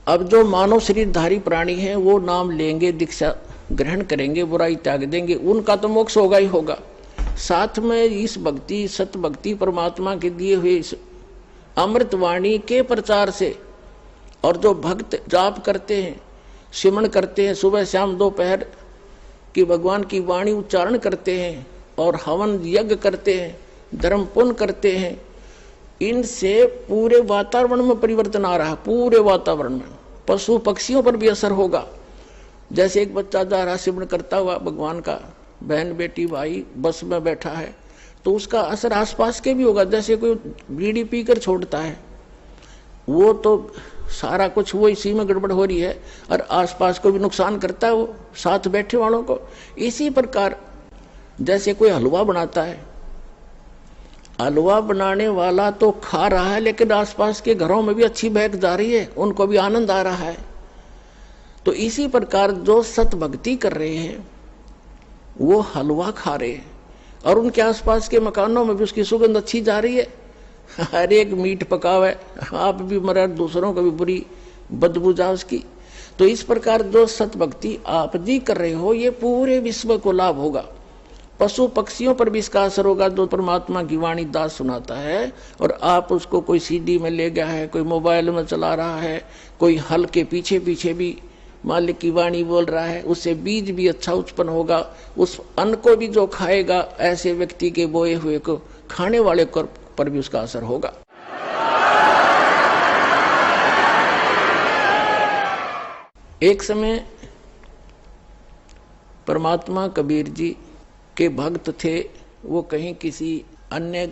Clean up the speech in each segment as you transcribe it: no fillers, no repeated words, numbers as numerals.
अब जो मानव शरीरधारी प्राणी हैं वो नाम लेंगे, दीक्षा ग्रहण करेंगे, बुराई त्याग देंगे, उनका तो मोक्ष होगा ही होगा। साथ में इस भक्ति, सत भक्ति, परमात्मा के दिए हुए इस अमृत वाणी के प्रचार से, और जो भक्त जाप करते हैं, सिमरण करते हैं, सुबह शाम दोपहर की भगवान की वाणी उच्चारण करते हैं और हवन यज्ञ करते हैं, धर्म पुण्य करते हैं, इनसे पूरे वातावरण में परिवर्तन आ रहा है। पूरे वातावरण में पशु पक्षियों पर भी असर होगा। जैसे एक बच्चा जा रहा सिमरण करता हुआ भगवान का, बहन बेटी भाई बस में बैठा है, तो उसका असर आसपास के भी होगा। जैसे कोई बीड़ी पीकर छोड़ता है, वो तो सारा कुछ वो इसी में गड़बड़ हो रही है और आसपास को भी नुकसान करता है, वो साथ बैठे वालों को। इसी प्रकार जैसे कोई हलवा बनाता है, हलवा बनाने वाला तो खा रहा है, लेकिन आसपास के घरों में भी अच्छी महक जा रही है, उनको भी आनंद आ रहा है। तो इसी प्रकार जो सत भक्ति कर रहे हैं वो हलवा खा रहे हैं और उनके आसपास के मकानों में भी उसकी सुगंध अच्छी जा रही है। हर एक मीट पकावे, आप भी मरे, दूसरों को भी बुरी बदबू जा उसकी। तो इस प्रकार जो सत भक्ति आप जी कर रहे हो, ये पूरे विश्व को लाभ होगा। पशु पक्षियों पर भी इसका असर होगा। जो परमात्मा की वाणी दास सुनाता है और आप उसको कोई सीडी में ले गया है, कोई मोबाइल में चला रहा है, कोई हल के पीछे पीछे भी मालिक की वाणी बोल रहा है, उससे बीज भी अच्छा उत्पन्न होगा। उस अन्न को भी जो खाएगा, ऐसे व्यक्ति के बोए हुए को खाने वाले पर भी उसका असर होगा। एक समय परमात्मा कबीर जी के भक्त थे, वो कहीं किसी अन्य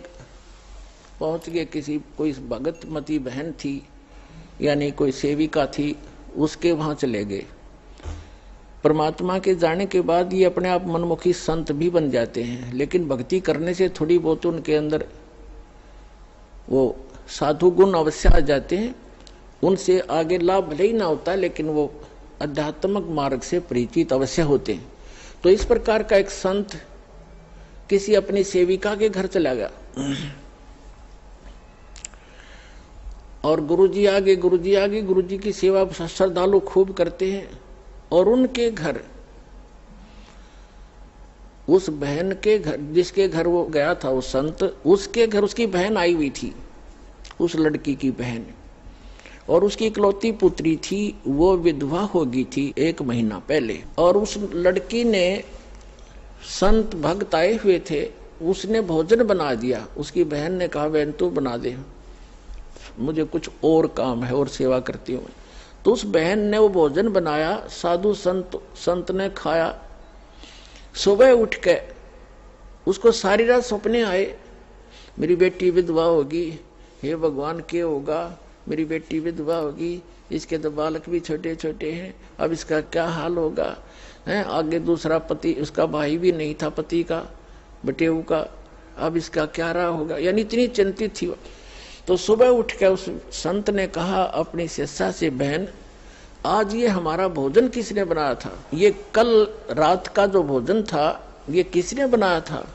पहुंच गए, किसी कोई भगतमती बहन थी यानी कोई सेविका थी, उसके वहां चले गए। परमात्मा के जाने के बाद ये अपने आप मनमुखी संत भी बन जाते हैं, लेकिन भक्ति करने से थोड़ी बहुत उनके अंदर वो साधु गुण अवश्य आ जाते हैं। उनसे आगे लाभ भले ही ना होता, लेकिन वो आध्यात्मिक मार्ग से परिचित अवश्य होते हैं। तो इस प्रकार का एक संत किसी अपनी सेविका के घर चला गया और गुरुजी आगे गुरुजी की सेवा श्रद्धालु खूब करते हैं। और उनके घर, उस बहन के घर, जिसके घर वो गया था वो संत, उसके घर उसकी बहन आई हुई थी, उस लड़की की बहन, और उसकी इकलौती पुत्री थी। वो विधवा हो गई थी 1 महीना पहले। और उस लड़की ने, संत भक्त आए हुए थे, उसने भोजन बना दिया। उसकी बहन ने कहा, बहन तू बना दे, मुझे कुछ और काम है और सेवा करती हूँ। तो उस बहन ने वो भोजन बनाया, साधु संत ने खाया। सुबह उठ के उसको सारी रात सपने आए, मेरी बेटी विधवा होगी, हे भगवान क्या होगा, मेरी बेटी विधवा होगी, इसके तो बालक भी छोटे छोटे हैं, अब इसका क्या हाल होगा है। आगे दूसरा पति, उसका भाई भी नहीं था पति का, बटेऊ का, अब इसका क्या रहा होगा, यानी इतनी चिंतित थी। तो सुबह उठ के उस संत ने कहा अपनी शिष्या से, बहन आज ये हमारा भोजन किसने बनाया था, ये कल रात का जो भोजन था ये किसने बनाया था।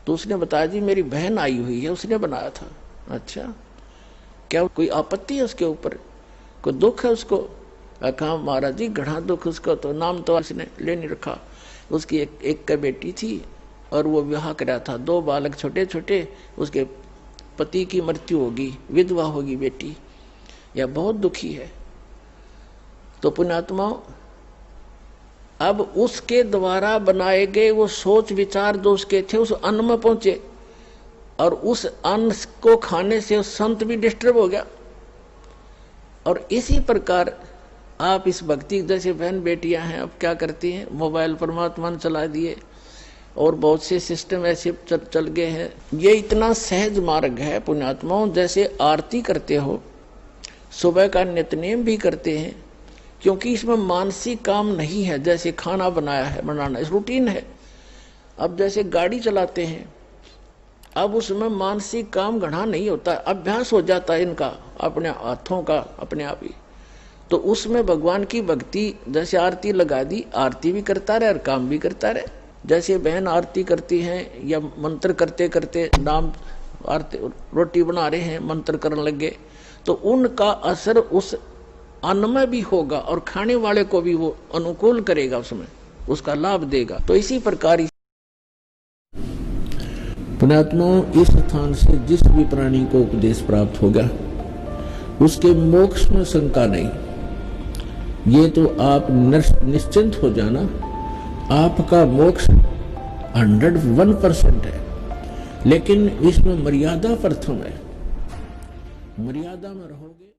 तो उसने बताया, जी मेरी बहन आई हुई है, उसने बनाया था। अच्छा, क्या कोई आपत्ति है उसके ऊपर, कोई दुख है उसको। कहा महाराज जी घना दुख उसको, तो नाम तो उसने ले नहीं रखा। उसकी एक का बेटी थी और वो विवाह कराया था, 2 बालक छोटे छोटे, उसके पति की मृत्यु होगी, विधवा होगी बेटी, यह बहुत दुखी है। तो पुण्यात्माओं, अब उसके द्वारा बनाए गए वो सोच विचार जो उसके थे उस अन्न में पहुंचे, और उस अन्न को खाने से उस संत भी डिस्टर्ब हो गया। और इसी प्रकार आप इस भक्ति, जैसे बहन बेटियां हैं, अब क्या करती हैं, मोबाइल परमात्मा ने चला दिए और बहुत से सिस्टम ऐसे चल गए हैं। ये इतना सहज मार्ग है पुण्यात्माओं, जैसे आरती करते हो, सुबह का नित्यनेम भी करते हैं, क्योंकि इसमें मानसिक काम नहीं है। जैसे खाना बनाया है, बनाना इस रूटीन है। अब जैसे गाड़ी चलाते हैं, अब उसमें मानसिक काम घना नहीं होता, अभ्यास हो जाता है इनका, अपने हाथों का अपने आप ही। तो उसमें भगवान की भक्ति, जैसे आरती लगा दी, आरती भी करता रहे और काम भी करता रहे। जैसे बहन आरती करती हैं या मंत्र करते करते नाम आरती, रोटी बना रहे हैं, मंत्र करने लगे, तो उनका असर उस अन्न में भी होगा और खाने वाले को भी वो अनुकूल करेगा, उसमें उसका लाभ देगा। तो इसी प्रकार पुण्यात्माओं, इस स्थान से जिस भी प्राणी को उपदेश प्राप्त होगा उसके मोक्ष में शंका नहीं। ये तो आप निश्चिंत हो जाना, आपका मोक्ष 101% है। लेकिन इसमें मर्यादा प्रथम है, मर्यादा में रहोगे।